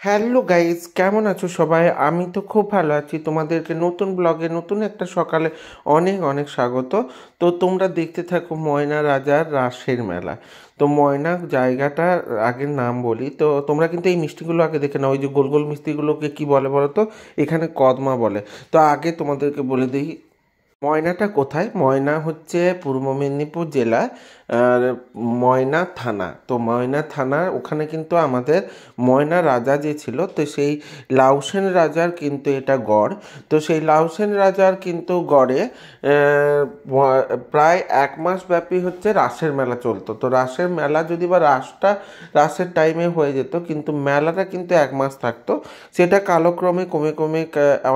Hello guys, কেমন আছো সবাই? আমি তো খুব ভালো আছি। তোমাদেরকে নতুন ব্লগে নতুন একটা সকালে অনেক অনেক স্বাগত। তো তোমরা দেখতে থাকো ময়না রাজার রাসের মেলা। তো ময়না জায়গাটা আগের নাম বলি, তো তোমরা কিন্তু এই মিষ্টিগুলো আগে দেখে নাও। ওই যে গোল গোল মিষ্টিগুলোকে কি বলে বলো তো? এখানে কদমা বলে। তো আগে তোমাদেরকে বলে দিই ময়নাটা কোথায়। ময়না হচ্ছে পূর্ব মেদিনীপুর জেলা, আর ময়না থানা। তো ময়না থানার ওখানে কিন্তু আমাদের ময়না রাজা যে ছিল, তো সেই লাউসেন রাজার কিন্তু এটা গড়। তো সেই লাউসেন রাজার কিন্তু গড়ে প্রায় 1 মাস ব্যাপী হচ্ছে রাসের মেলা চলতো। তো রাসের মেলা যদি বা রাসের টাইমে হয়ে যেত, কিন্তু মেলাটা কিন্তু 1 মাস থাকতো। সেটা কালক্রমে কমে কমে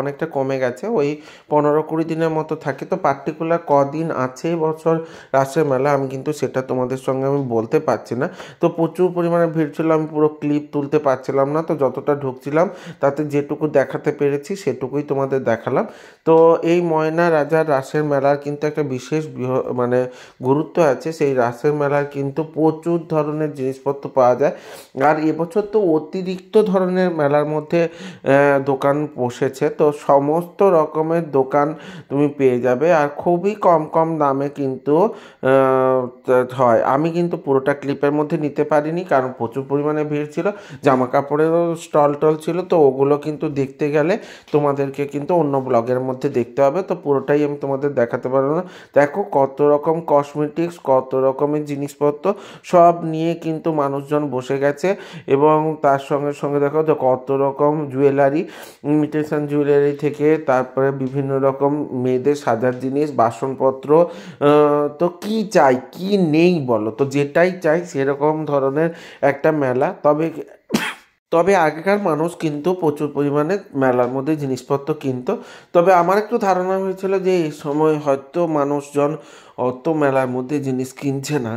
অনেকটা কমে গেছে, ওই 15-20 দিনের মতো থাকে। তো পার্টিকুলার কদিন আছে বছর রাসের মেলা আমি কিন্তু সেটা তোমাদের সঙ্গে আমি বলতে পারছি না। তো প্রচুর পরিমাণে ভিড় ছিল, আমি পুরো ক্লিপ তুলতে পারছিলাম না। তো যতটা ঢুকছিলাম তাতে যেটুকু দেখাতে পেরেছি সেটুকুই তোমাদের দেখালাম। তো এই ময়না রাজার রাসের মেলার কিন্তু একটা বিশেষ মানে গুরুত্ব আছে। সেই রাসের মেলার কিন্তু প্রচুর ধরনের জিনিসপত্র পাওয়া যায়। আর এবছর তো অতিরিক্ত ধরনের মেলার মধ্যে দোকান বসেছে। তো সমস্ত রকমের দোকান তুমি পেয়ে যাবে, আর খুবই কম কম দামে কিন্তু হয়। আমি কিন্তু পুরোটা ক্লিপের মধ্যে নিতে পারিনি, কারণ প্রচুর পরিমাণে ভিড় ছিল। জামা কাপড়েরও স্টল টল ছিল, তো ওগুলো কিন্তু দেখতে গেলে তোমাদেরকে কিন্তু অন্য ব্লগের মধ্যে দেখতে হবে। তো পুরোটাই আমি তোমাদের দেখাতে পারবো না। দেখো কত রকম কসমেটিক্স, কত রকমের জিনিসপত্র সব নিয়ে কিন্তু মানুষজন বসে গেছে। এবং তার সঙ্গে সঙ্গে দেখো যে কত রকম জুয়েলারি, ইমিটেশন জুয়েলারি থেকে তারপরে বিভিন্ন রকম মেয়েদের সাজার জিনিস, বাসনপত্র, তো কি চাই কি নেই বলো, তো যেটাই চাই সেরকম ধরনের একটা মেলা। তবে তবে আগেকার মানুষ কিন্তু প্রচুর পরিমাণে মেলার মধ্যে জিনিসপত্র কিনতো। তবে আমার একটু ধারণা হয়েছিল যে এই সময় হয়তো মানুষজন অত মেলার মধ্যে জিনিস কিনছে না,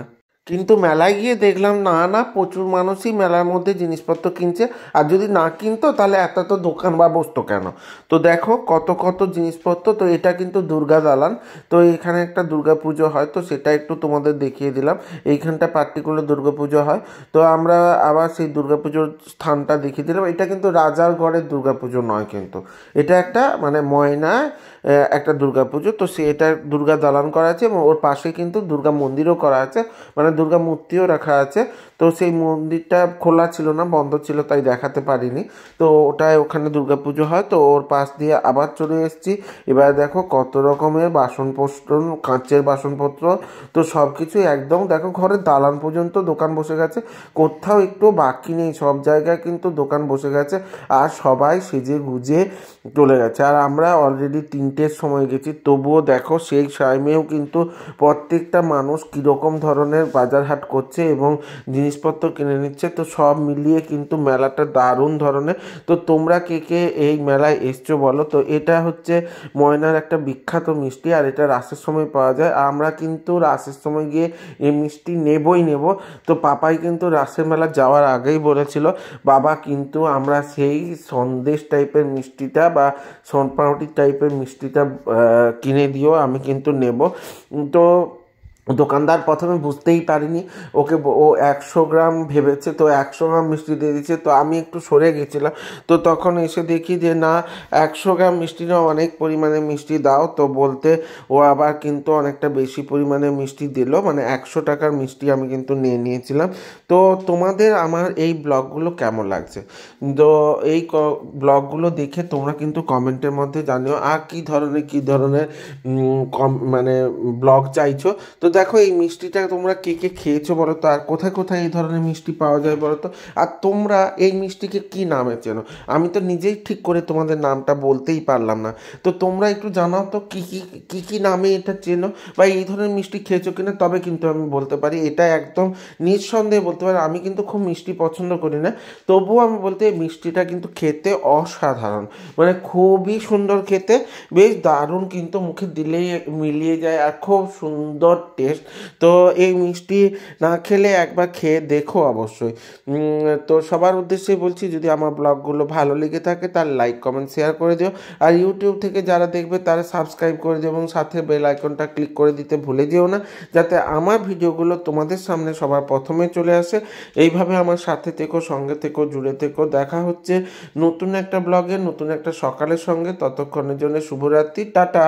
কিন্তু মেলায় গিয়ে দেখলাম না না, প্রচুর মানুষই মেলার মধ্যে জিনিসপত্র কিনছে। আর যদি না কিনতো তাহলে এত তো দোকান বা বসতো কেন? তো দেখো কত কত জিনিসপত্র। তো এটা কিন্তু দুর্গা দালান। তো এখানে একটা দুর্গা পুজো হয়, তো সেটা একটু তোমাদের দেখিয়ে দিলাম। এইখানটা পার্টিকুলার দুর্গা পুজো হয়। তো আমরা আবার সেই দুর্গা পুজোর স্থানটা দেখিয়ে দিলাম। এটা কিন্তু রাজার ঘরের দুর্গা পুজো নয়, কিন্তু এটা একটা মানে ময়নায় একটা দুর্গা পুজো। তো সে এটা দুর্গা দালান করা আছে এবং ওর পাশে কিন্তু দুর্গা মন্দিরও করা আছে, মানে দুর্গা মূর্তিও রাখা আছে। তো সেই মন্দিরটা খোলা ছিল না, বন্ধ ছিল, তাই দেখাতে পারিনি। তো ওটাই ওখানে দুর্গা পুজো হয়। তো ওর পাশ দিয়ে আবার চলে এসেছি। এবার দেখো কত রকমের বাসনপত্র, কাঁচের বাসনপত্র, তো সব কিছু একদম দেখো ঘরের দালান পর্যন্ত দোকান বসে গেছে। কোথাও একটু বাকি নেই, সব জায়গায় কিন্তু দোকান বসে গেছে। আর সবাই সেজে গুজে চলে গেছে। আর আমরা অলরেডি 3টের সময় গেছি, তবুও দেখো সেই টাইমেও কিন্তু প্রত্যেকটা মানুষ কীরকম ধরনের বাজার হাট করছে এবং জিনিসপত্র কিনে নিচ্ছে। তো সব মিলিয়ে কিন্তু মেলাটা দারুণ ধরনের। তো তোমরা কে কে এই মেলায় এসছো বলো? তো এটা হচ্ছে ময়নার একটা বিখ্যাত মিষ্টি, আর এটা রাসের সময় পাওয়া যায়। আমরা কিন্তু রাসের সময় গিয়ে এই মিষ্টি নেবই নেব। তো পাপাই কিন্তু রাসের মেলা যাওয়ার আগেই বলেছিল, বাবা কিন্তু আমরা সেই সন্দেশ টাইপের মিষ্টিটা বা সোনপাউটি টাইপের মিষ্টিটা কিনে দিও, আমি কিন্তু নেব। তো দোকানদার প্রথমে বুঝতেই পারিনি, ও 100 গ্রাম ভেবেছে, তো 100 গ্রাম মিষ্টি দিয়ে দিচ্ছে। তো আমি একটু সরে গেছিলাম, তো তখন এসে দেখি যে না, 100 গ্রাম মিষ্টি না, অনেক পরিমাণে মিষ্টি দাও। তো বলতে ও আবার কিন্তু অনেকটা বেশি পরিমাণে মিষ্টি দিল, মানে 100 টাকার মিষ্টি আমি কিন্তু নিয়ে নিয়েছিলাম। তো তোমাদের আমার এই ব্লগগুলো কেমন লাগছে? তো এই ব্লগগুলো দেখে তোমরা কিন্তু কমেন্টের মধ্যে জানিও আর কী ধরনের মানে ব্লগ চাইছো। তো দেখো এই মিষ্টিটা তোমরা কে কে খেয়েছো বলো তো, আর কোথায় কোথায় এই ধরনের মিষ্টি পাওয়া যায় বলো তো? আর তোমরা এই মিষ্টিকে কি নামে চেনো? আমি তো নিজেই ঠিক করে তোমাদের নামটা বলতেই পারলাম না। তো তোমরা একটু জানাও তো কি নামে এটা চেনো, বা এই ধরনের মিষ্টি খেয়েছো কিনা। তবে কিন্তু আমি বলতে পারি, এটা একদম নিঃসন্দেহে বলতে পারি, আমি কিন্তু খুব মিষ্টি পছন্দ করি না, তবুও আমি বলতে এই মিষ্টিটা কিন্তু খেতে অসাধারণ, মানে খুবই সুন্দর খেতে, বেশ দারুণ, কিন্তু মুখে দিলেই মিলিয়ে যায় আর খুব সুন্দর টেস্ট। টেস্ট। তো এই মিষ্টি না খেলে একবার খেয়ে দেখো অবশ্যই। তো সবার উদ্দেশ্যে বলছি, যদি আমার ব্লগগুলো ভালো লেগে থাকে তার লাইক কমেন্ট শেয়ার করে দিও। আর ইউটিউব থেকে যারা দেখবে তারা সাবস্ক্রাইব করে দিও এবং সাথে বেল আইকনটা ক্লিক করে দিতে ভুলে যেও না, যাতে আমার ভিডিওগুলো তোমাদের সামনে সবার প্রথমে চলে আসে। এইভাবে আমার সাথে থেকো, সঙ্গে থেকো, জুড়ে থেকো। দেখা হচ্ছে নতুন একটা ব্লগে, নতুন একটা সকালের সঙ্গে। ততক্ষণের জন্য শুভরাত্রি, টাটা।